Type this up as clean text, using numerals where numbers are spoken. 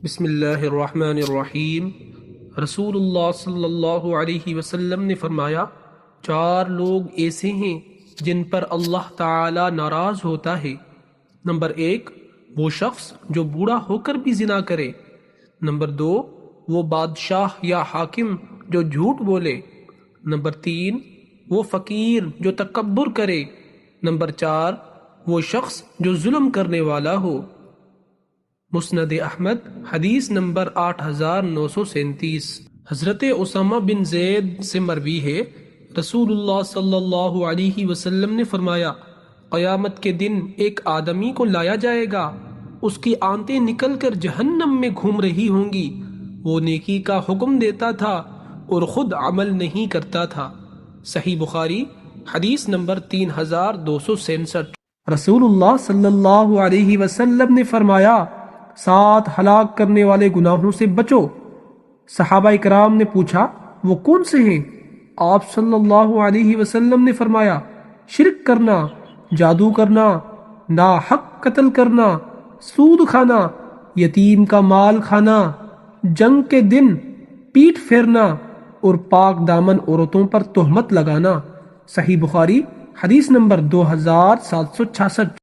بسم اللہ الرحمن الرحیم۔ رسول اللہ صلی اللہ علیہ وسلم نے فرمایا، چار لوگ ایسے ہیں جن پر اللہ تعالی ناراض ہوتا ہے۔ نمبر ایک، وہ شخص جو بوڑھا ہو کر بھی زنا کرے۔ نمبر دو، وہ بادشاہ یا حاکم جو جھوٹ بولے۔ نمبر تین، وہ فقیر جو تکبر کرے۔ نمبر چار، وہ شخص جو ظلم کرنے والا ہو۔ مسند احمد حدیث نمبر 8937۔ حضرت اسامہ بن زید سے مروی ہے، رسول اللہ صلی اللہ علیہ وسلم نے فرمایا، قیامت کے دن ایک آدمی کو لایا جائے گا، اس کی آنتیں نکل کر جہنم میں گھوم رہی ہوں گی۔ وہ نیکی کا حکم دیتا تھا اور خود عمل نہیں کرتا تھا۔ صحیح بخاری حدیث نمبر 3266۔ رسول اللہ صلی اللہ علیہ وسلم نے فرمایا، 7 ہلاک کرنے والے گناہوں سے بچو۔ صحابہ اکرام نے پوچھا، وہ کون سے ہیں؟ آپ صلی اللہ علیہ وسلم نے فرمایا، شرک کرنا، جادو کرنا، ناحق قتل کرنا، سود کھانا، یتیم کا مال کھانا، جنگ کے دن پیٹھ پھیرنا اور پاک دامن عورتوں پر تہمت لگانا۔ صحیح بخاری حدیث نمبر 2766۔